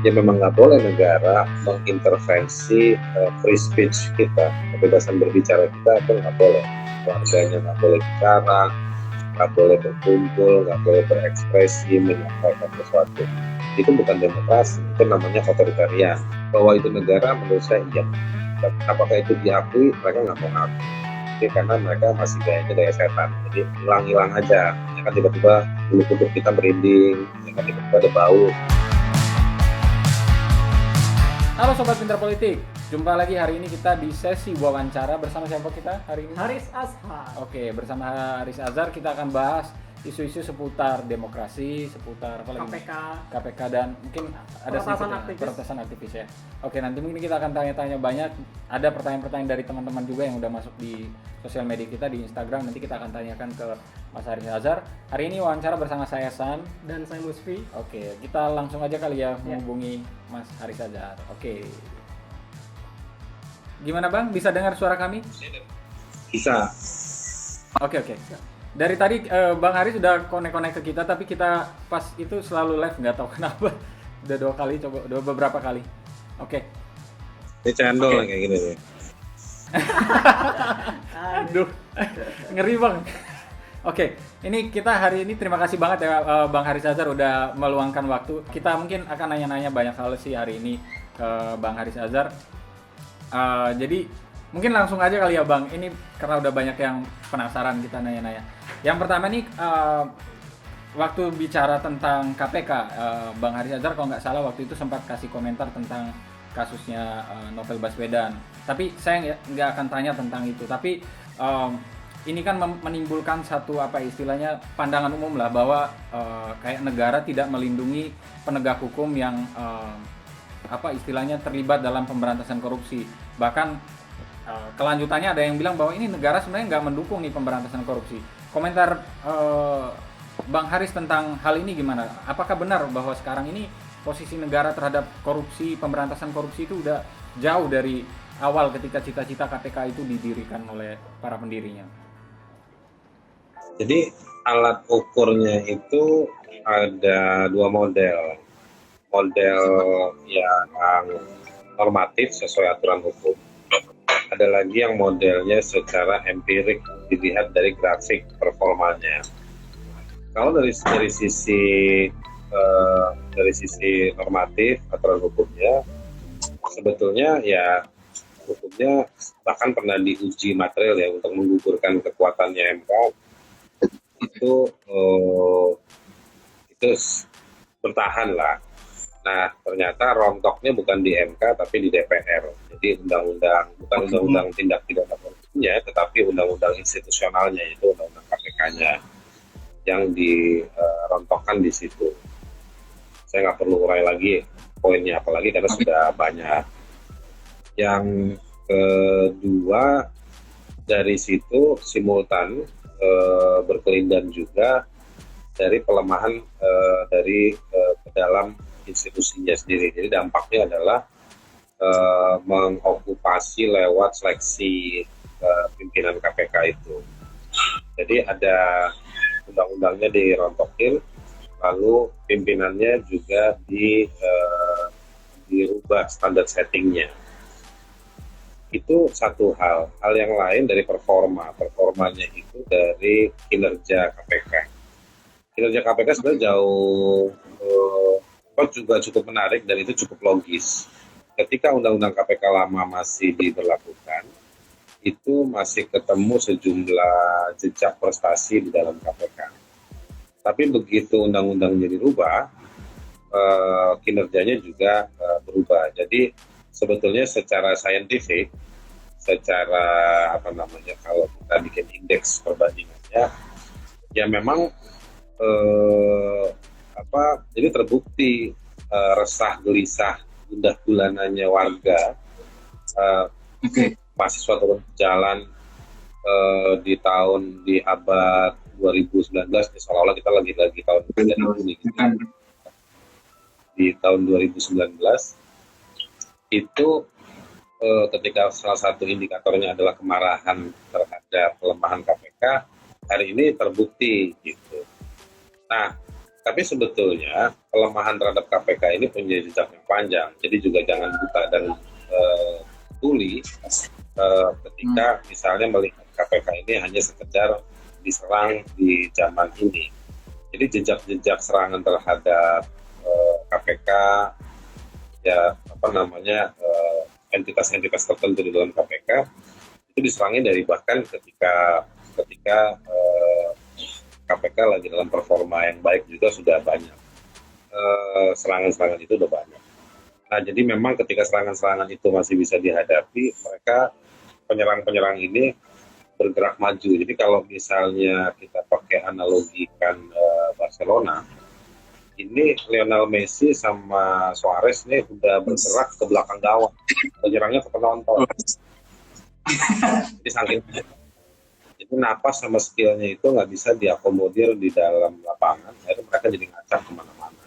Ya memang nggak boleh negara mengintervensi free speech kita, kebebasan berbicara kita, itu nggak boleh. Warganya nggak boleh bicara, nggak boleh berkumpul, nggak boleh berekspresi, menyampaikan sesuatu. Itu bukan demokrasi, itu namanya otoritarian. Bahwa itu negara, menurut saya iya. Apakah itu diakui? Mereka nggak mau ngaku. Jadi karena mereka masih gayanya gaya setan, jadi hilang-hilang aja. Ya kan tiba-tiba bulu kuduk kita merinding, ya kan tiba-tiba ada bau. Halo Sobat Pintar Politik, jumpa lagi hari ini kita di sesi wawancara bersama siapa kita hari ini? Haris Azhar. Oke, bersama Haris Azhar kita akan bahas isu-isu seputar demokrasi, seputar apa lagi? KPK dan mungkin ada peretasan aktivis ya. Oke, nanti mungkin kita akan tanya-tanya banyak. Ada pertanyaan-pertanyaan dari teman-teman juga yang udah masuk di sosial media kita di Instagram. Nanti kita akan tanyakan ke Mas Haris Azhar. Hari ini wawancara bersama saya San dan saya Musfi. Oke, kita langsung aja kali ya menghubungi Mas Haris Azhar. Oke. Gimana Bang? Bisa dengar suara kami? Bisa. Oke. Dari tadi Bang Haris sudah connect ke kita, tapi kita pas itu selalu live, nggak tahu kenapa. Udah udah beberapa kali. Oke. Ini cendol kayak gini nih. Aduh, ngeri Bang. Oke, ini kita hari ini terima kasih banget ya Bang Haris Azhar udah meluangkan waktu. Kita mungkin akan nanya-nanya banyak hal sih hari ini ke Bang Haris Azhar. Jadi mungkin langsung aja kali ya Bang, ini karena udah banyak yang penasaran kita nanya-nanya. Yang pertama nih, waktu bicara tentang KPK, Bang Haris Azhar kalau nggak salah waktu itu sempat kasih komentar tentang kasusnya Novel Baswedan. Tapi saya nggak akan tanya tentang itu, tapi ini kan menimbulkan satu istilahnya pandangan umum lah bahwa kayak negara tidak melindungi penegak hukum yang istilahnya terlibat dalam pemberantasan korupsi. Bahkan kelanjutannya ada yang bilang bahwa ini negara sebenarnya nggak mendukung nih pemberantasan korupsi. Komentar Bang Haris tentang hal ini gimana? Apakah benar bahwa sekarang ini posisi negara terhadap korupsi, pemberantasan korupsi itu udah jauh dari awal ketika cita-cita KPK itu didirikan oleh para pendirinya? Jadi alat ukurnya itu ada dua model. Model yang normatif sesuai aturan hukum. Ada lagi yang modelnya secara empirik, dilihat dari grafik performanya. Kalau dari sisi normatif aturan hukumnya, sebetulnya ya hukumnya bahkan pernah diuji material ya untuk menggugurkan kekuatannya MK itu bertahan lah. Nah, ternyata rontoknya bukan di MK tapi di DPR. Jadi bukan undang-undang tindak pidana korupsinya, tetapi undang-undang institusionalnya, yaitu undang-undang KPK-nya yang dirontokkan di situ. Saya nggak perlu urai lagi poinnya apalagi karena sudah banyak. Yang kedua, dari situ simultan berkelindan juga dari pelemahan dari ke dalam institusinya sendiri. Jadi dampaknya adalah mengokupasi lewat seleksi pimpinan KPK itu. Jadi ada undang-undangnya dirontokin, lalu pimpinannya juga dirubah standar settingnya. Itu satu hal. Hal yang lain dari performanya itu dari kinerja KPK. Kinerja KPK sebenarnya jauh juga cukup menarik dan itu cukup logis. Ketika undang-undang KPK lama masih diberlakukan, itu masih ketemu sejumlah jejak prestasi di dalam KPK. Tapi begitu undang-undangnya dirubah, kinerjanya juga berubah. Jadi sebetulnya secara saintifik, kalau kita bikin indeks perbandingannya, ya memang jadi terbukti resah gelisah gundah gulananya warga mahasiswa turun jalan di abad 2019, seolah-olah kita lagi tahun ini gitu. Di tahun 2019 itu ketika salah satu indikatornya adalah kemarahan terhadap pelemahan KPK, hari ini terbukti gitu. Nah, Tapi sebetulnya pelemahan terhadap KPK ini punya jejak yang panjang. Jadi juga jangan buta dan tuli ketika misalnya melihat KPK ini hanya sekedar diserang di zaman ini. Jadi jejak-jejak serangan terhadap KPK, ya apa namanya, entitas-entitas tertentu di dalam KPK itu diserangnya dari bahkan ketika KPK lagi dalam performa yang baik juga sudah banyak. Serangan-serangan itu udah banyak. Nah, jadi memang ketika serangan-serangan itu masih bisa dihadapi, mereka penyerang-penyerang ini bergerak maju. Jadi kalau misalnya kita pakai analogikan Barcelona, ini Lionel Messi sama Suarez ini udah bergerak ke belakang gawang, penyerangnya ke penonton. Jadi saking itu napas sama skillnya itu nggak bisa diakomodir di dalam lapangan, akhirnya mereka jadi ngacak kemana-mana.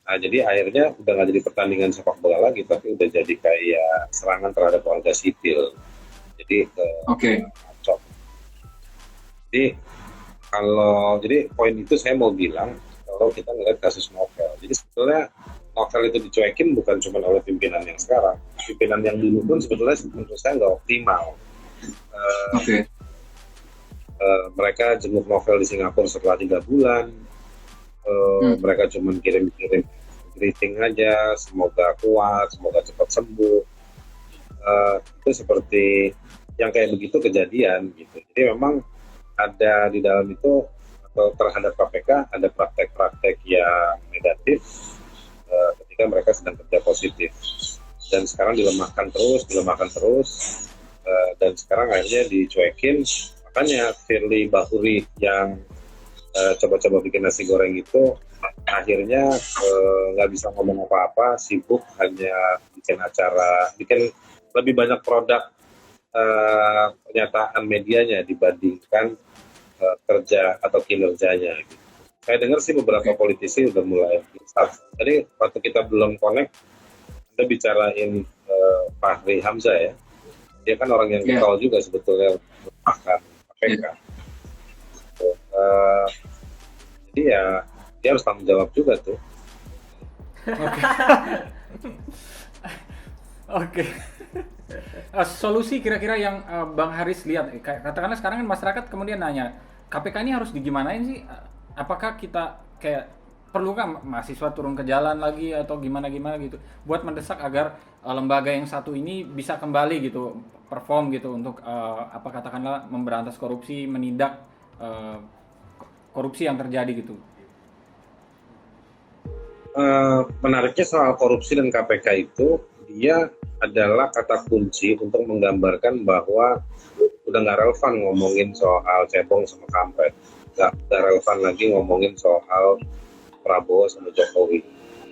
Nah, jadi akhirnya udah nggak jadi pertandingan sepak bola lagi, tapi udah jadi kayak serangan terhadap warga sipil. Jadi ngacak. Jadi jadi poin itu saya mau bilang kalau kita ngeliat kasus novel. Jadi sebetulnya novel itu dicuekin bukan cuma oleh pimpinan yang sekarang, pimpinan yang dulu pun sebetulnya menurut saya nggak optimal. Mereka jenguk novel di Singapura setelah 3 bulan. Mereka cuma kirim-kirim greeting aja, semoga kuat, semoga cepat sembuh. Itu seperti yang kayak begitu kejadian gitu. Jadi memang ada di dalam itu atau terhadap KPK ada praktek-praktek yang negatif ketika mereka sedang kerja positif. Dan sekarang dilemahkan terus, dan sekarang akhirnya dicuekin. Makanya Firly Bahuri yang coba-coba bikin nasi goreng itu akhirnya nggak bisa ngomong apa-apa, sibuk hanya bikin acara, bikin lebih banyak produk pernyataan medianya dibandingkan kerja atau kinerjanya. Gitu. Saya dengar sih beberapa politisi udah mulai start. Tadi waktu kita belum connect, Anda bicarain Fahri Hamzah ya. Dia kan orang yang getol juga sebetulnya makan KPK. Jadi ya dia harus tanggung jawab juga tuh. Oke. Solusi kira-kira yang Bang Haris lihat, katakanlah sekarang kan masyarakat kemudian nanya, KPK ini harus digimanain sih? Apakah kita kayak perlukah mahasiswa turun ke jalan lagi atau gimana gitu buat mendesak agar lembaga yang satu ini bisa kembali gitu perform gitu untuk katakanlah memberantas korupsi, menindak korupsi yang terjadi gitu. Menariknya soal korupsi dan KPK itu, dia adalah kata kunci untuk menggambarkan bahwa udah nggak relevan ngomongin soal cebong sama kampret, nggak relevan lagi ngomongin soal Prabowo sama Jokowi.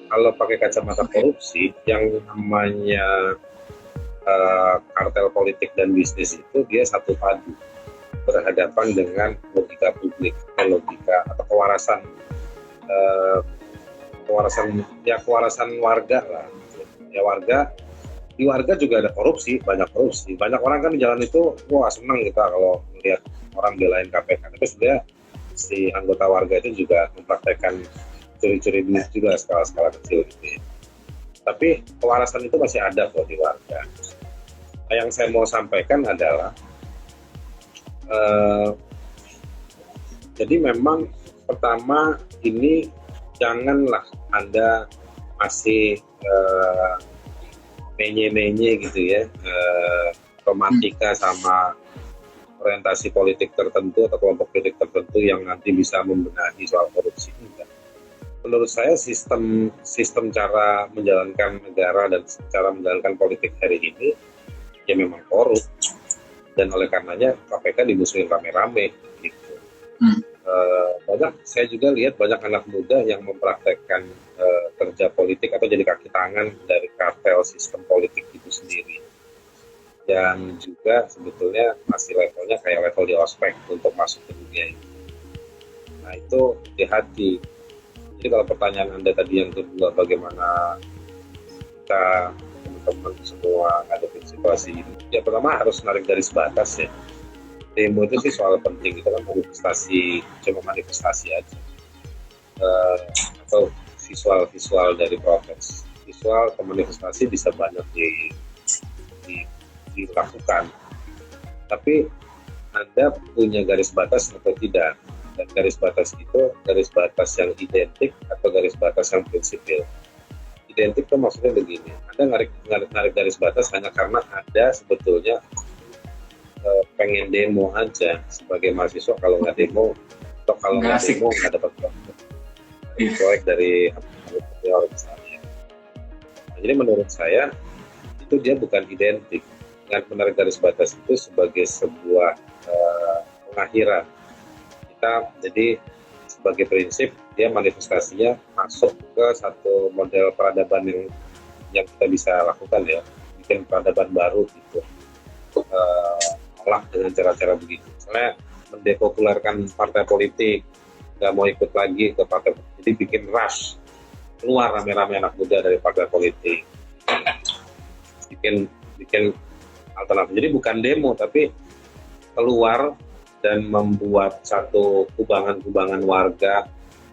Kalau pakai kacamata korupsi, yang namanya kartel politik dan bisnis itu dia satu padu berhadapan dengan logika publik, logika atau kewarasan warga lah. Ya di warga juga ada korupsi, banyak korupsi. Banyak orang kan di jalan itu, wah senang kita kalau melihat orang belain KPK. Tapi sebenarnya si anggota warga itu juga mempraktekkan curi-curi duit juga skala-skala kecil gitu. Tapi kewarasan itu masih ada kok di warga. Nah, yang saya mau sampaikan adalah jadi memang pertama ini janganlah Anda masih menye-menye gitu ya, romantika sama orientasi politik tertentu atau kelompok politik tertentu yang nanti bisa membenahi soal korupsi. Menurut saya sistem cara menjalankan negara dan cara menjalankan politik hari ini ya memang korup, dan oleh karenanya KPK dimusuhin rame-rame gitu. Saya juga lihat banyak anak muda yang mempraktekkan kerja politik atau jadi kaki tangan dari kartel sistem politik itu sendiri, dan juga sebetulnya masih levelnya kayak level di ospek untuk masuk ke dunia ini. Nah itu hati-hati. Jadi kalau pertanyaan Anda tadi yang kedua, bagaimana kita teman-teman semua ngadepin situasi ini, ya pertama harus menarik garis batas ya. Demo itu sih soal penting, itu kan manifestasi, cuma manifestasi aja. eh, atau visual dari protes. Visual manifestasi bisa banyak dilakukan, tapi Anda punya garis batas atau tidak? Dan garis batas itu garis batas yang identik atau garis batas yang prinsipil. Identik itu maksudnya begini, Anda narik garis batas hanya karena Anda sebetulnya pengen demo aja sebagai mahasiswa. Kalau nggak demo atau kalau nggak demo nggak dapat proyek dari misalnya. Nah, jadi menurut saya itu dia bukan identik dengan menarik garis batas itu sebagai sebuah pengakhiran kita. Jadi sebagai prinsip dia manifestasinya masuk ke satu model peradaban yang kita bisa lakukan ya, bikin peradaban baru gitu. Olah dengan cara-cara begitu. Misalnya mendepopulerkan partai politik, nggak mau ikut lagi ke partai politik, jadi bikin rush, keluar rame-rame anak muda dari partai politik, bikin alternatif. Jadi bukan demo, tapi keluar dan membuat satu kubangan-kubangan warga,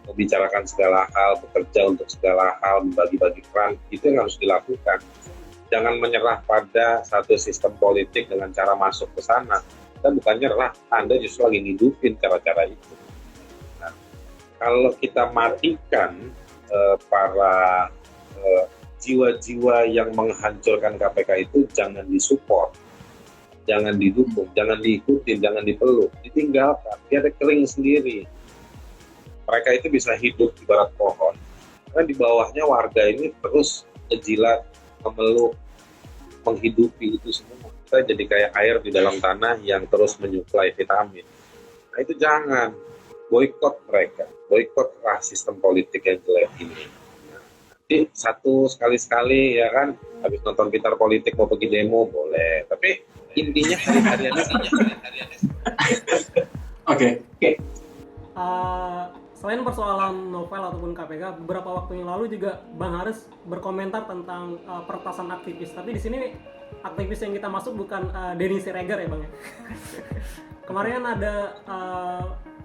membicarakan segala hal, bekerja untuk segala hal, membagi-bagi peran, itu yang harus dilakukan. Jangan menyerah pada satu sistem politik dengan cara masuk ke sana. Kita bukan nyerah, Anda justru lagi ngidupin cara-cara itu. Nah, kalau kita matikan para jiwa-jiwa yang menghancurkan KPK itu, jangan disupport, jangan didukung, jangan diikutin, jangan dipeluk, ditinggalkan, dia ada kering sendiri. Mereka itu bisa hidup di barat pohon, karena di bawahnya warga ini terus ngejilat, memeluk, menghidupi itu semua. Kita jadi kayak air di dalam tanah yang terus menyuplai vitamin. Nah itu jangan, boikot mereka, boikotlah sistem politik yang jelek ini. Jadi satu sekali-sekali ya kan, habis nonton pintar politik mau pergi demo boleh, tapi intinya hari-hariannya. Oke. Selain persoalan novel ataupun KPK, beberapa waktu yang lalu juga Bang Haris berkomentar tentang peretasan aktivis. Tapi di sini aktivis yang kita maksud bukan Denny Siregar ya Bang ya. Kemarin ada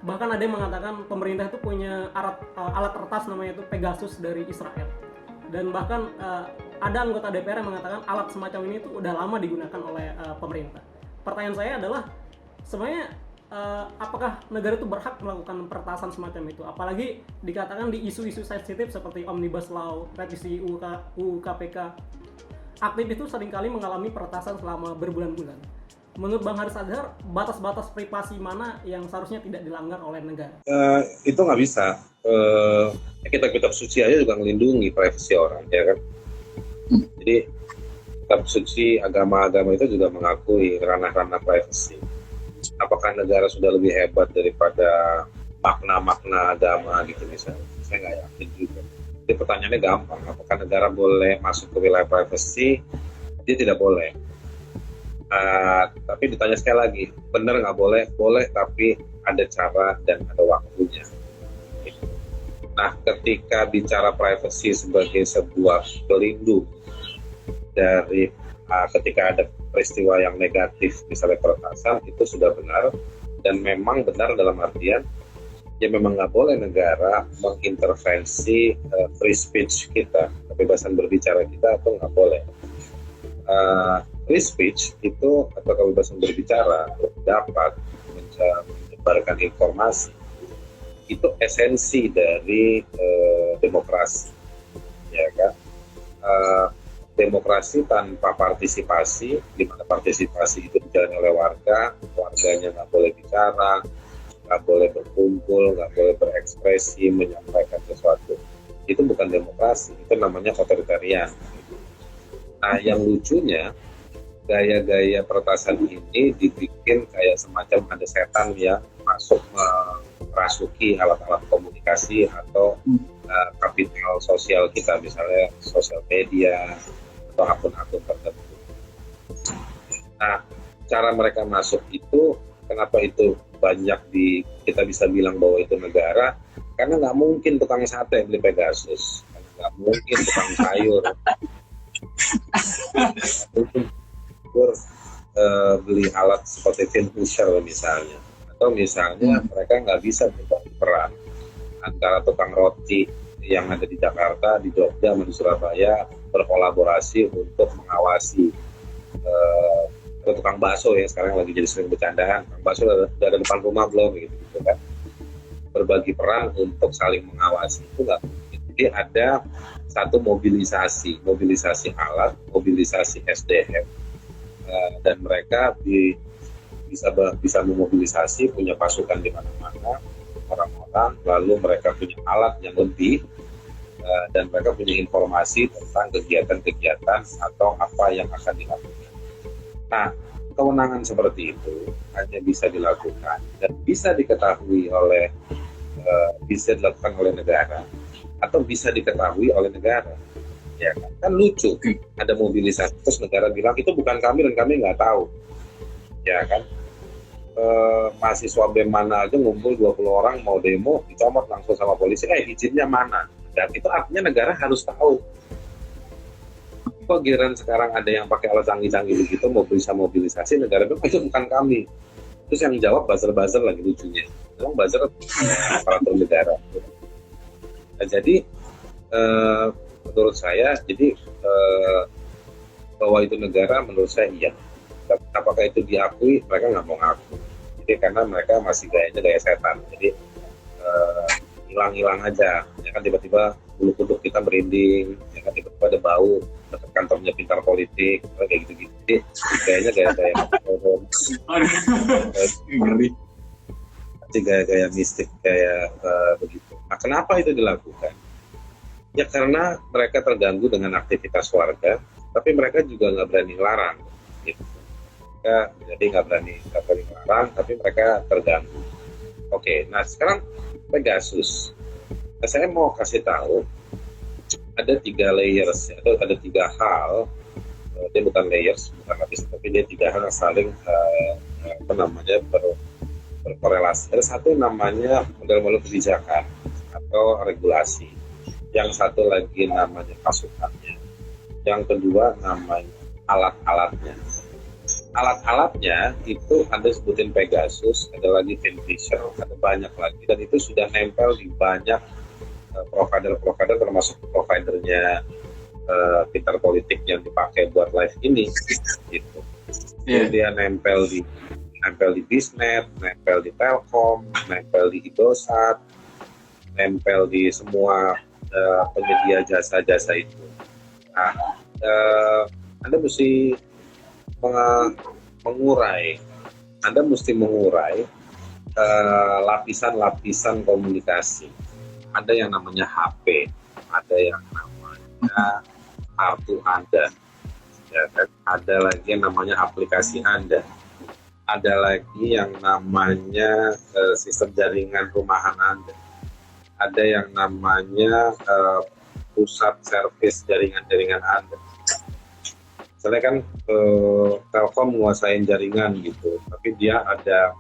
bahkan ada yang mengatakan pemerintah itu punya alat retas namanya itu Pegasus dari Israel. Dan bahkan ada anggota DPR yang mengatakan alat semacam ini itu udah lama digunakan oleh pemerintah. Pertanyaan saya adalah sebenarnya apakah negara itu berhak melakukan peretasan semacam itu? Apalagi dikatakan di isu-isu sensitif seperti Omnibus Law, revisi UU KPK, aktivis itu seringkali mengalami peretasan selama berbulan-bulan. Menurut Bang Haris Azhar, batas-batas privasi mana yang seharusnya tidak dilanggar oleh negara? Itu nggak bisa. Kitab-kitab suci aja juga melindungi privasi orang, ya kan? Jadi kitab suci agama-agama itu juga mengakui ranah-ranah privasi. Apakah negara sudah lebih hebat daripada makna-makna agama gitu misalnya? Saya nggak yakin juga. Jadi pertanyaannya gampang, apakah negara boleh masuk ke wilayah privasi? Dia tidak boleh. Tapi ditanya sekali lagi, benar nggak boleh? Boleh, tapi ada cara dan ada waktunya. Nah, ketika bicara privasi sebagai sebuah pelindung dari ketika ada peristiwa yang negatif, misalnya peretasan, itu sudah benar dan memang benar dalam artian ya memang nggak boleh negara mengintervensi free speech kita, kebebasan berbicara kita, atau nggak boleh. Free speech itu atau kebebasan berbicara, dapat menyebarkan informasi, itu esensi dari demokrasi, ya kan? Demokrasi tanpa partisipasi, di mana partisipasi itu dijalani oleh warganya nggak boleh bicara, nggak boleh berkumpul, nggak boleh berekspresi, menyampaikan sesuatu, itu bukan demokrasi, itu namanya otoritarian. Nah, yang lucunya gaya-gaya peretasan ini dibikin kayak semacam ada setan yang masuk merasuki alat-alat komunikasi atau kapital sosial kita, misalnya sosial media atau akun-akun tertentu. Nah, cara mereka masuk itu, kenapa itu banyak kita bisa bilang bahwa itu negara, karena nggak mungkin tukang sate beli Pegasus, nggak mungkin tukang sayur beli alat seperti Finfusher misalnya, atau misalnya mereka nggak bisa berbagi peran antara tukang roti yang ada di Jakarta, di Jogja, di Surabaya berkolaborasi untuk mengawasi tukang bakso yang sekarang lagi jadi sering bercandaan, tukang bakso udah ada depan rumah belum gitu kan, berbagi peran untuk saling mengawasi itu nggak mungkin. Jadi ada satu mobilisasi alat, mobilisasi SDM, dan mereka bisa memobilisasi, punya pasukan di mana-mana orang-orang, lalu mereka punya alat yang lebih, dan mereka punya informasi tentang kegiatan-kegiatan atau apa yang akan dilakukan. Nah, kewenangan seperti itu hanya bisa dilakukan dan bisa diketahui bisa dilakukan oleh negara atau bisa diketahui oleh negara. Ya kan lucu, ada mobilisasi terus negara bilang itu bukan kami dan kami nggak tahu. Ya kan, mahasiswa BEM mana aja ngumpul 20 orang mau demo dicomot langsung sama polisi, izinnya mana? Dan itu artinya negara harus tahu. Kok giliran sekarang ada yang pakai alat canggih-canggih begitu mau bisa mobilisasi, negara bilang itu bukan kami. Terus yang jawab buzzer-buzzer lagi lucunya. Memang buzzer aparatur negara. Nah, jadi menurut saya bahwa itu negara, menurut saya iya. Apakah itu diakui? Mereka nggak mau ngaku. Jadi karena mereka masih gayanya gaya setan. Jadi hilang-hilang aja. Ya kan, tiba-tiba bulu kuduk kita merinding. Ya kan, tiba-tiba ada bau dekat kantornya Pintar Politik, kayak gitu-gitu. Jadi gayanya gaya-gaya gaya mistik kayak begitu. Nah, kenapa itu dilakukan? Ya karena mereka terganggu dengan aktivitas warga, tapi mereka juga nggak berani larang. Gitu. Jadi nggak berani larang, tapi mereka terganggu. Oke, nah sekarang Pegasus. Nah, saya mau kasih tahu ada 3 layers, atau ada 3 hal. Dia bukan layers, bukan lapis, tapi dia 3 hal yang saling berkorelasi. Ada satu namanya model-model kebijakan atau regulasi. Yang satu lagi namanya pasukannya. Yang kedua namanya alat-alatnya. Alat-alatnya itu ada sebutin Pegasus, ada lagi Finfisher, ada banyak lagi. Dan itu sudah nempel di banyak provider termasuk providernya Pintar Politik yang dipakai buat live ini. Gitu. Yeah. Dia nempel di Bisnet, nempel di Telkom, nempel di Indosat, nempel di semua penyedia jasa-jasa itu. Nah, Anda mesti mengurai lapisan-lapisan komunikasi. Ada yang namanya HP, ada yang namanya kartu Anda, ya kan? Ada lagi yang namanya aplikasi Anda, ada lagi yang namanya sistem jaringan rumahan Anda, ada yang namanya pusat servis jaringan Anda. Misalnya kan Telkom menguasain jaringan gitu, tapi dia ada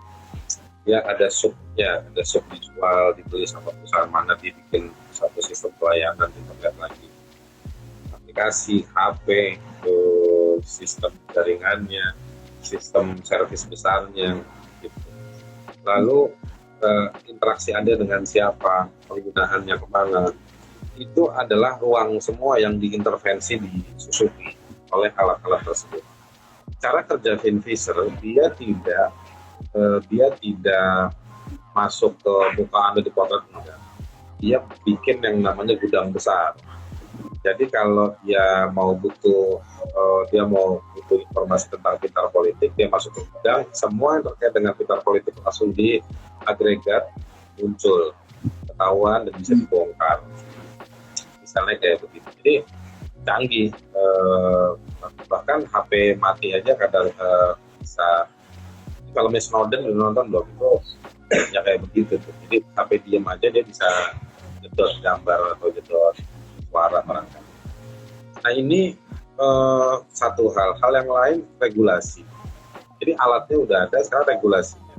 subnya, ada sub dijual, dibeli sama perusahaan mana, dibikin satu sistem pelayanan internet lagi, aplikasi, HP, sistem jaringannya, sistem servis besarnya, gitu. Lalu interaksi Anda dengan siapa, penggunaannya kemana, itu adalah ruang semua yang diintervensi, disusupi oleh alat-alat tersebut. Cara kerja Finfisher, dia tidak masuk ke muka Anda di potret, enggak. Dia bikin yang namanya gudang besar. Jadi kalau dia mau butuh informasi tentang Pintar Politik, dia masuk ke gudang, semua yang terkait dengan Pintar Politik langsung diagregat, muncul, ketahuan dan bisa dibongkar. Misalnya kayak begitu. Jadi canggih, bahkan HP mati aja kadang bisa. Kalau Miss Snowden udah nonton belum, itu ya kayak begitu tuh. Jadi HP diem aja dia bisa jedot gambar atau jedot suara barangkali. Nah ini satu hal yang lain, regulasi. Jadi alatnya udah ada, sekarang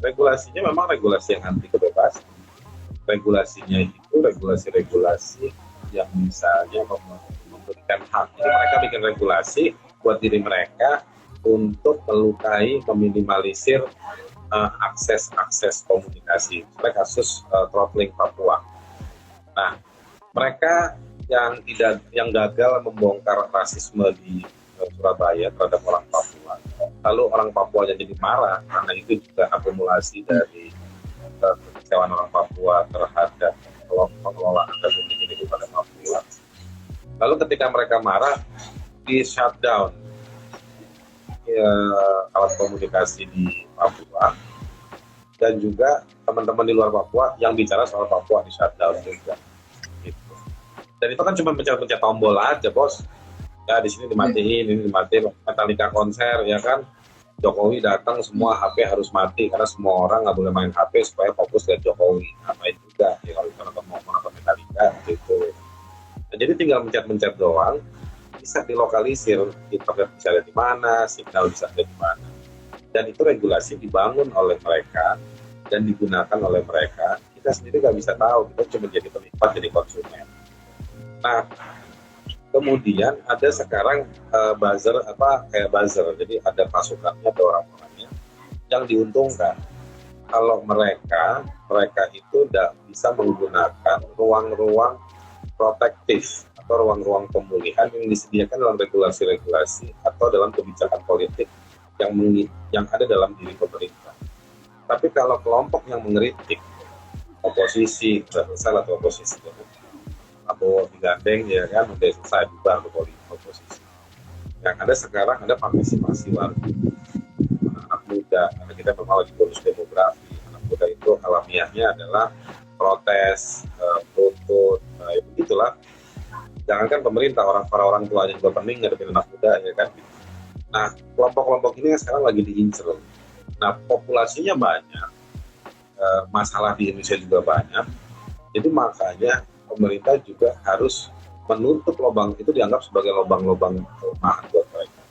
regulasinya memang regulasi yang anti kebebasan. Regulasinya itu regulasi yang misalnya memberikan hak. Jadi mereka bikin regulasi buat diri mereka untuk melukai, meminimalisir akses komunikasi. Seperti kasus throttling Papua. Nah, mereka yang gagal membongkar rasisme di Surabaya terhadap orang Papua. Lalu orang Papua yang jadi marah karena itu juga akumulasi dari kekecewaan orang Papua terhadap pengelolaan Republik ini kepada Papua. Lalu ketika mereka marah, di shutdown alat komunikasi di Papua, dan juga teman-teman di luar Papua yang bicara soal Papua di shutdown juga. Gitu. Dan itu kan cuma pencet-pencet tombol aja, bos. Ya di sini dimatiin, ini dimatiin. Metallica konser, ya kan. Jokowi datang, semua HP harus mati karena semua orang nggak boleh main HP supaya fokus lihat Jokowi. Ngapain juga ya kalau kita mau nonton Metallica gitu. Nah, jadi tinggal mencet-mencet doang, bisa dilokalisir, internet bisa ada di mana, signal bisa ada di mana. Dan itu regulasi dibangun oleh mereka dan digunakan oleh mereka. Kita sendiri nggak bisa tahu, kita cuma jadi penikmat, jadi konsumen. Nah, kemudian ada sekarang kayak buzzer, jadi ada pasukannya, ada orang-orangnya yang diuntungkan kalau mereka itu tidak bisa menggunakan ruang-ruang protektif atau ruang-ruang pemulihan yang disediakan dalam regulasi-regulasi atau dalam kebijakan politik yang ada dalam diri pemerintah. Tapi kalau kelompok yang mengkritik oposisi, salah atau oposisi atau digandeng, ya kan, udah selesai bubar oposisi. Yang ada sekarang ada partisipasi warga, anak muda, karena kita memang lagi bonus demografi. Anak muda itu alamiahnya adalah protes, tuntut, ya begitulah. Jangankan pemerintah, para orang tuanya juga pening ngadepin anak muda, ya kan. Nah, kelompok-kelompok ini sekarang lagi diincer. Nah, populasinya banyak, masalah di Indonesia juga banyak. Jadi makanya pemerintah juga harus menutup lubang itu, dianggap sebagai lubang-lubang kelemahan buat mereka.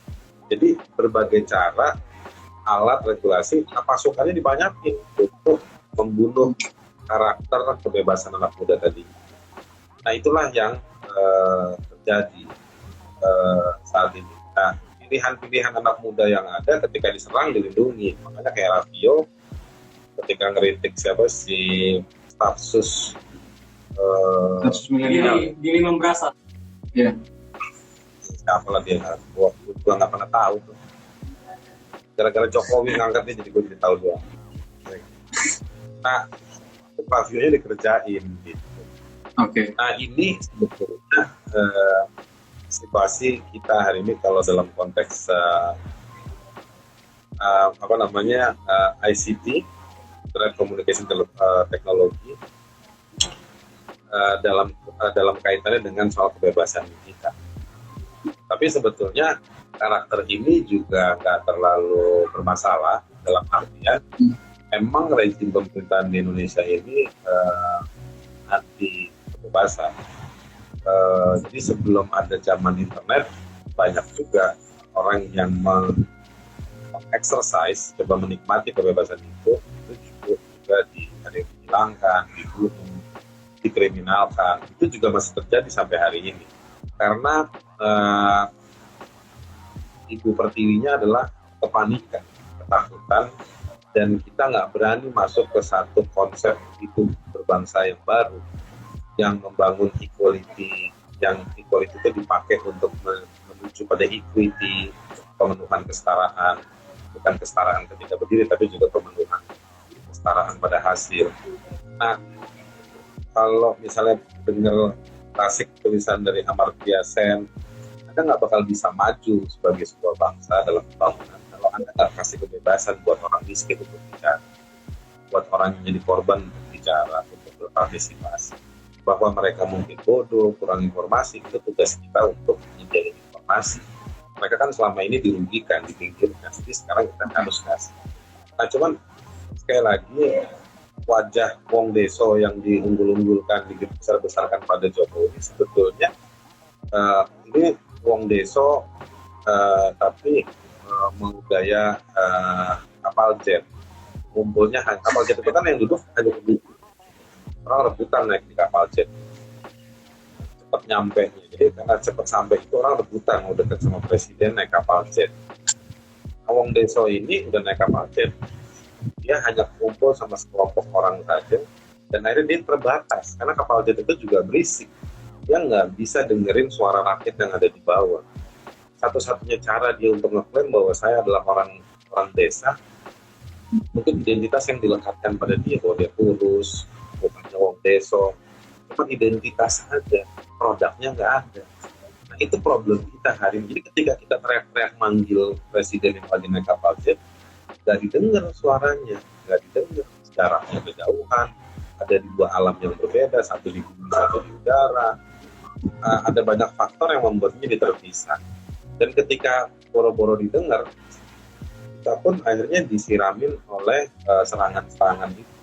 Jadi berbagai cara, alat regulasi, pasukannya dibanyakin untuk membunuh karakter kebebasan anak muda tadi. Nah itulah yang terjadi saat ini. Nah, pilihan-pilihan anak muda yang ada ketika diserang dilindungi. Makanya kayak Raffio ketika ngeritik si Stafsus Gili Membrasa. Iya. Siapa lah dia? Gua nggak pernah tahu tuh. Gara-gara Jokowi ngangkat dia, jadi gue jadi tahu dia. Nah, Raffio-nya dikerjain gitu. Oke. Nah ini sebetulnya situasi kita hari ini kalau dalam konteks ICT, Internet Communication Technology, dalam kaitannya dengan soal kebebasan kita. Tapi sebetulnya karakter ini juga nggak terlalu bermasalah dalam artian emang rezim pemerintahan di Indonesia ini anti kebebasan. Jadi sebelum ada zaman internet, banyak juga orang yang mengexercise, coba menikmati kebebasan itu juga ada yang dihilangkan, dibunuh, dikriminalkan. Itu juga masih terjadi sampai hari ini. Karena ibu pertiwinya adalah kepanikan, ketakutan, dan kita nggak berani masuk ke satu konsep hidup berbangsa yang baru, yang membangun equality, yang equality itu dipakai untuk menuju pada equity, pemenuhan kesetaraan, bukan kesetaraan ketika berdiri, tapi juga pemenuhan kesetaraan pada hasil. Nah, kalau misalnya dengar klasik tulisan dari Amartya Sen, Anda nggak bakal bisa maju sebagai sebuah bangsa dalam pembangunan kalau Anda nggak kasih kebebasan buat orang miskin untuk bicara, buat orang yang jadi korban untuk bicara, untuk berpartisipasi. Bahwa mereka mungkin bodoh, kurang informasi, itu tugas kita untuk menyediakan informasi. Mereka kan selama ini dirugikan, dipinggirkan, jadi sekarang kita harus kasih. Nah cuman sekali lagi, wajah Wong Deso yang diunggul-unggulkan, dibesar-besarkan pada Jokowi, sebetulnya ini Wong Deso tapi menggaya kapal jet. Kumpulnya kapal jet itu kan yang duduk hanya berdua. Orang rebutan naik di kapal jet, cepat nyampe. Jadi karena cepat sampai itu orang rebutan mau dekat sama presiden naik kapal jet. Wong Deso ini udah naik kapal jet, dia hanya kumpul sama sekelompok orang saja, Dan akhirnya dia terbatas, karena kapal jet itu juga berisik. Dia nggak bisa dengerin suara rakyat yang ada di bawah. Satu-satunya cara dia untuk ngeklaim bahwa saya adalah orang desa, mungkin identitas yang dilekatkan pada dia, bahwa dia kurus, bukannya wong deso, cuma identitas saja, produknya nggak ada. Nah itu problem kita hari ini. Jadi ketika kita teriak-teriak manggil presiden yang lagi naik kapal jet, nggak didengar suaranya, nggak didengar, jaraknya kejauhan, ada di dua alam yang berbeda, satu di bumi, satu di udara. Ada banyak faktor yang membuatnya jadi terpisah. Dan ketika boro-boro didengar, kita pun akhirnya disiramin oleh serangan-serangan itu.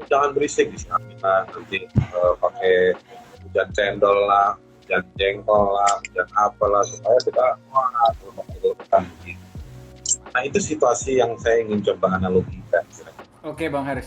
Jangan berisik, disiramin lah, nanti pakai hujan cendol lah, hujan jengkol lah, hujan apalah, supaya kita berlebihan gitu. Nah itu situasi yang saya ingin coba analogikan. Oke, Bang Haris.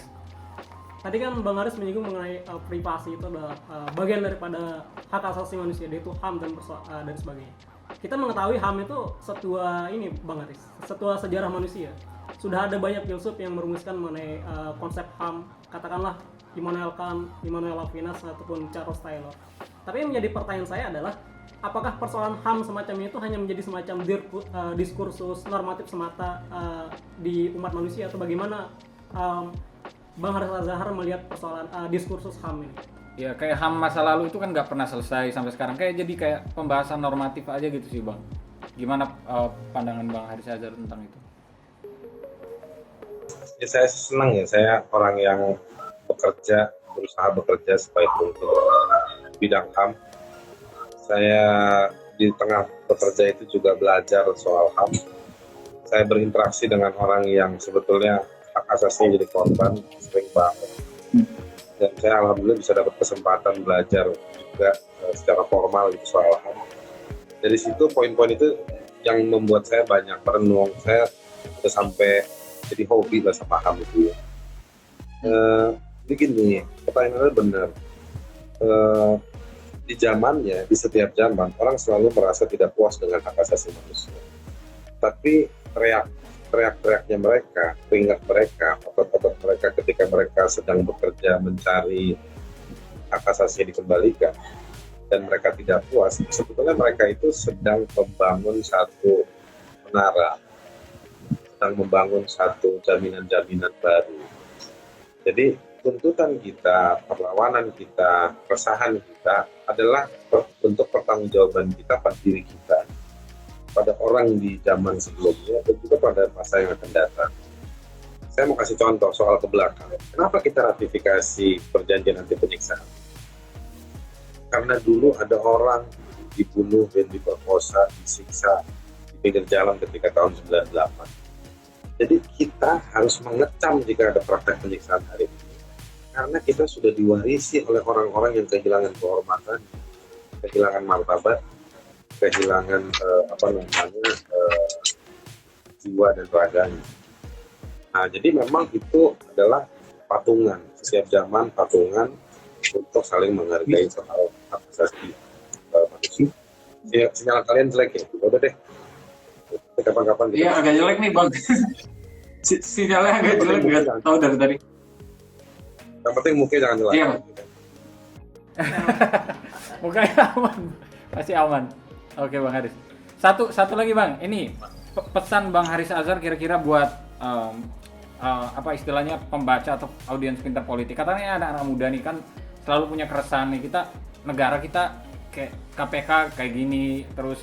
Tadi kan Bang Haris menyinggung mengenai privasi itu adalah bagian daripada hak asasi manusia, yaitu HAM dan sebagainya. Kita mengetahui HAM itu setua ini Bang Haris, setua sejarah manusia. Sudah ada banyak filsuf yang merumuskan mengenai konsep HAM, katakanlah Immanuel Kant, Immanuel Levinas ataupun Charles Taylor. Tapi yang menjadi pertanyaan saya adalah, apakah persoalan HAM semacam itu hanya menjadi semacam diskursus normatif semata di umat manusia, atau bagaimana Bang Haris Azhar melihat persoalan diskursus HAM ini? Ya kayak HAM masa lalu itu kan nggak pernah selesai sampai sekarang, kayak jadi kayak pembahasan normatif aja gitu sih Bang. Gimana pandangan Bang Haris Azhar tentang itu? Ya, saya senang ya, saya orang yang berusaha bekerja sebaik mungkin di bidang HAM. Saya di tengah bekerja itu juga belajar soal HAM. Saya berinteraksi dengan orang yang sebetulnya hak asasinya jadi korban sering banget. Dan saya alhamdulillah bisa dapat kesempatan belajar juga secara formal itu soal HAM. Dari situ poin-poin itu yang membuat saya banyak merenung. Saya udah sampai jadi hobi lah sama HAM itu ya. Begini, pertanyaannya benar. Di zamannya, di setiap zaman, orang selalu merasa tidak puas dengan hak asasi manusia. Tapi teriak-teriaknya mereka, keringat mereka, otot-otot mereka ketika mereka sedang bekerja mencari hak asasinya dikembalikan, dan mereka tidak puas, sebetulnya mereka itu sedang membangun satu menara, sedang membangun satu jaminan-jaminan baru. Jadi tuntutan kita, perlawanan kita, keresahan kita adalah bentuk pertanggungjawaban kita pada diri kita, pada orang di zaman sebelumnya, dan juga pada masa yang akan datang. Saya mau kasih contoh soal ke belakang. Kenapa kita ratifikasi perjanjian anti penyiksaan? Karena dulu ada orang dibunuh dan diperkosa, disiksa di pinggir jalan ketika tahun 98. Jadi kita harus mengecam jika ada praktek penyiksaan hari ini. Karena kita sudah diwarisi oleh orang-orang yang kehilangan kehormatan, kehilangan martabat, kehilangan jiwa dan raganya. Nah, jadi memang itu adalah patungan, setiap zaman patungan untuk saling menghargai soal hak asasi manusia. Sinyal kalian jelek ya? Udah deh. Kapan-kapan kita. Iya, agak jelek nih Bang. Sinyalnya agak jelek, nggak tahu dari tadi. Yang penting mungkin jangan jelek. Iya. Mukanya aman, masih aman. Oke Bang Haris. Satu lagi Bang, ini pesan Bang Haris Azhar kira-kira buat apa istilahnya pembaca atau audiens pintar politik. Katanya ada anak muda nih kan selalu punya keresahan nih, negara kita kayak KPK kayak gini, terus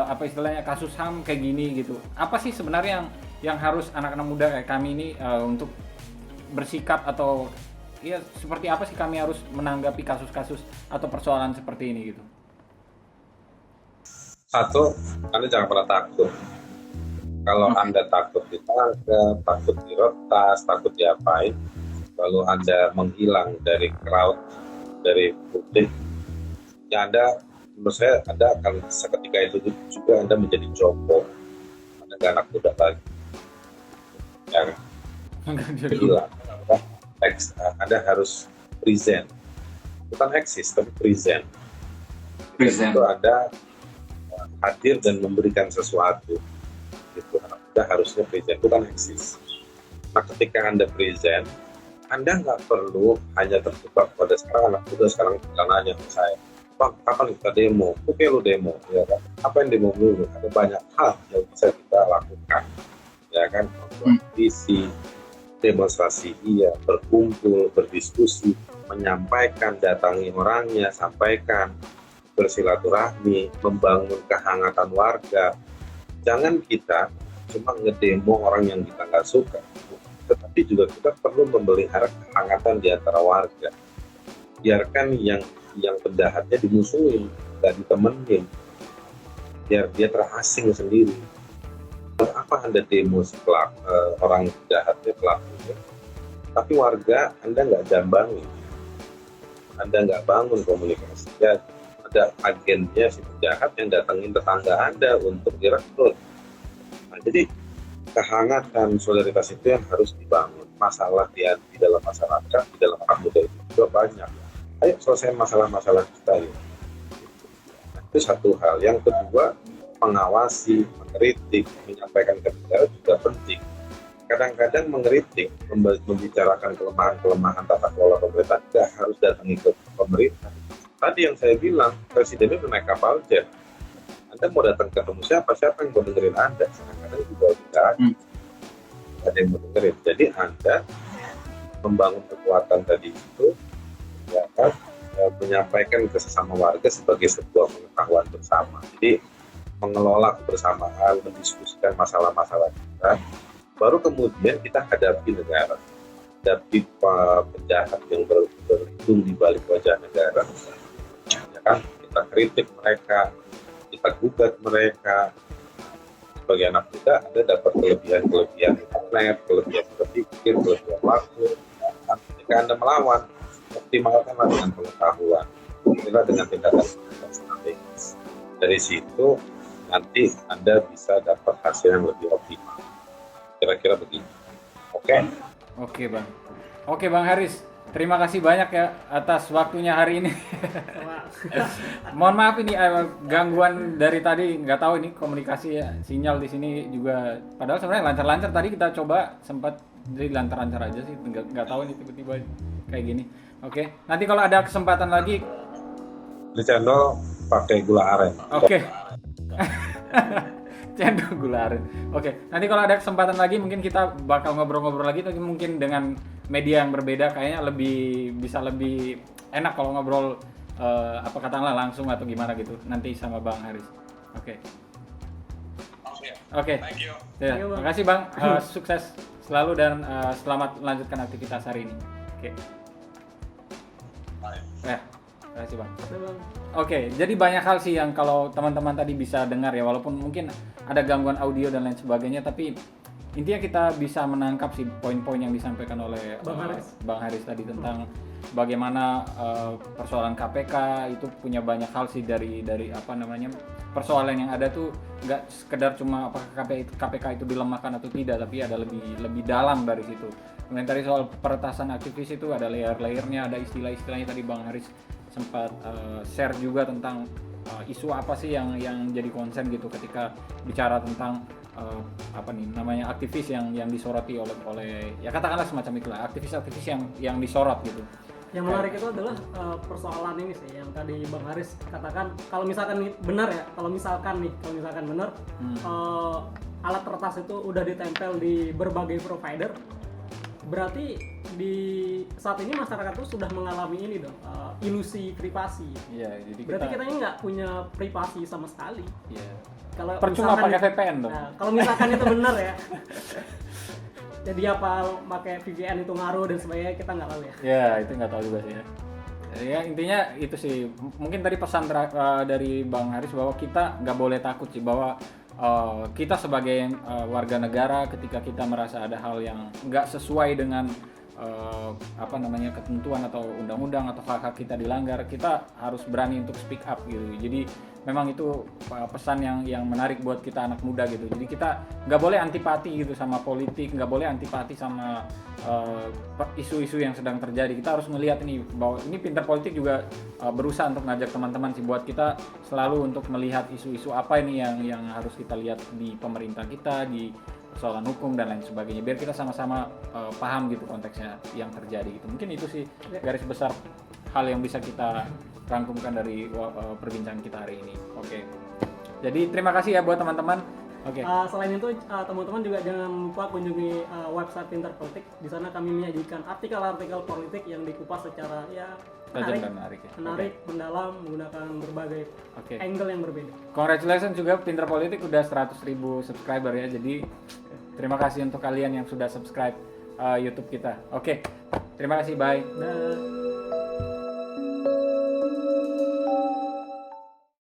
apa istilahnya kasus HAM kayak gini gitu. Apa sih sebenarnya yang harus anak-anak muda kayak kami ini untuk bersikap, atau ya seperti apa sih kami harus menanggapi kasus-kasus atau persoalan seperti ini gitu? Satu, Anda jangan pernah takut. Kalau Anda takut ditangkap, takut diretas, takut diapain, lalu Anda menghilang dari crowd, dari publik, ya Anda, menurut saya, Anda akan seketika itu juga Anda menjadi jompo. Anda nggak anak muda lagi. Yang hilang. Anda harus present. Bukan eksis, tapi present. Present. Itu Anda hadir dan memberikan sesuatu. Gitu. Anda harusnya present, bukan eksis. Nah, ketika Anda present, Anda nggak perlu hanya terjebak pada sekarang anak muda sekarang bilang aja ke saya, Bang, kapan kita demo? Oke, lu demo, ya kan? Apa yang demo dulu? Ada banyak hal yang bisa kita lakukan, ya kan? Membuat visi, demonstrasi iya, berkumpul, berdiskusi, menyampaikan, datangi orangnya, sampaikan, bersilaturahmi, membangun kehangatan warga. Jangan kita cuma ngedemo orang yang kita nggak suka, tetapi juga kita perlu memelihara kehangatan di antara warga. Biarkan yang penjahatnya dimusuhin, nggak ditemenin, biar dia terasing sendiri. Apa Anda demo si orang jahatnya, pelakunya, tapi warga Anda nggak jambangi, Anda nggak bangun komunikasi. Ya, ada agennya si penjahat yang datangin tetangga Anda untuk direkrut. Nah, jadi kehangatan solidaritas itu yang harus dibangun. Masalah di dalam masyarakat, di dalam anak muda itu juga banyak. Ayo selesaikan masalah-masalah kita ya. Nah, itu satu hal. Yang kedua, mengawasi, mengkritik, menyampaikan ke negara juga penting. Kadang-kadang mengkritik, membicarakan kelemahan-kelemahan tata kelola pemerintah, tidak harus datangi ke pemerintah. Tadi yang saya bilang, presidennya udah naik kapal jet. Anda mau datang ketemu siapa yang mau dengerin Anda? Kadang-kadang juga tidak ada yang mau dengerin. Jadi Anda membangun kekuatan tadi itu, ya kan, menyampaikan ke sesama warga sebagai sebuah pengetahuan bersama. Jadi mengelola kebersamaan, mendiskusikan masalah-masalah kita, baru kemudian kita hadapi negara, hadapi penjahat yang berlindung di balik wajah negara, ya kan, kita kritik mereka, kita gugat mereka. Sebagai anak muda, Anda dapat kelebihan internet, kelebihan berpikir, kelebihan waktu. Ketika Anda melawan, optimalkanlah dengan pengetahuan, inilah dengan tindakan strategis. Dari situ nanti Anda bisa dapat hasil yang lebih optimal. Kira-kira begitu. Oke? Oke Bang. Oke Bang Haris, terima kasih banyak ya atas waktunya hari ini. Mohon maaf ini gangguan dari tadi, nggak tahu ini komunikasi ya, sinyal di sini juga. Padahal sebenarnya lancar-lancar, tadi kita coba sempat jadi lancar-lancar aja sih, nggak tahu ini tiba-tiba kayak gini. Oke, nanti kalau ada kesempatan lagi. Di channel pakai gula aren. Oke. Cendol gula aren. Oke, nanti kalau ada kesempatan lagi mungkin kita bakal ngobrol-ngobrol lagi, tapi mungkin dengan media yang berbeda, kayaknya bisa lebih enak kalau ngobrol apa katakanlah langsung atau gimana gitu nanti sama Bang Haris. Oke. Thank you. Ya, terima kasih Bang. Sukses selalu dan selamat melanjutkan aktivitas hari ini. Oke. Ya, terima kasih Bang. Oke, jadi banyak hal sih yang kalau teman-teman tadi bisa dengar ya, walaupun mungkin ada gangguan audio dan lain sebagainya, tapi intinya kita bisa menangkap sih poin-poin yang disampaikan oleh Bang Haris tadi tentang bagaimana persoalan KPK itu punya banyak hal sih dari apa namanya, persoalan yang ada tuh nggak sekedar cuma apakah KPK itu dilemahkan atau tidak, tapi ada lebih dalam dari situ. Kemudian tadi soal peretasan aktivis itu ada layer-layernya, ada istilah-istilahnya, tadi Bang Haris sempat share juga tentang isu apa sih yang jadi konsen gitu ketika bicara tentang apa nih namanya aktivis yang disoroti oleh ya katakanlah semacam itulah, aktivis-aktivis yang disorot gitu. Yang menarik itu adalah persoalan ini sih yang tadi Bang Haris katakan, kalau misalkan benar ya, kalau misalkan benar alat retas itu udah ditempel di berbagai provider, berarti di saat ini masyarakat itu sudah mengalami ini dong, ilusi privasi. Iya, jadi berarti kita ini nggak punya privasi sama sekali. Iya. Kalau percuma pakai VPN dong. Nah, kalau misalkan itu benar ya. Jadi apa pakai VPN itu ngaruh dan sebagainya, kita nggak tahu ya. Ya, itu nggak tahu juga sih ya. Ya intinya itu sih, mungkin tadi pesan dari Bang Haris bahwa kita nggak boleh takut sih, bahwa kita sebagai warga negara ketika kita merasa ada hal yang nggak sesuai dengan apa namanya ketentuan atau undang-undang atau hak-hak kita dilanggar, kita harus berani untuk speak up gitu. Jadi memang itu pesan yang menarik buat kita anak muda gitu. Jadi kita nggak boleh antipati gitu sama politik, nggak boleh antipati sama isu-isu yang sedang terjadi. Kita harus melihat ini bahwa ini Pinter Politik juga berusaha untuk ngajak teman-teman sih buat kita selalu untuk melihat isu-isu apa ini yang harus kita lihat di pemerintah kita, di persoalan hukum dan lain sebagainya, biar kita sama-sama paham gitu konteksnya yang terjadi gitu. Mungkin itu sih garis besar hal yang bisa kita rangkumkan dari perbincangan kita hari ini. Oke. Jadi terima kasih ya buat teman-teman. Oke. Selain itu teman-teman juga jangan lupa kunjungi website Pinter Politik. Di sana kami menyajikan artikel-artikel politik yang dikupas secara Tajam dan menarik ya. menarik, mendalam, menggunakan berbagai Oke. angle yang berbeda. Congratulations juga Pinter Politik udah 100.000 subscriber ya. Jadi terima kasih untuk kalian yang sudah subscribe YouTube kita. Oke. Terima kasih, bye. Dan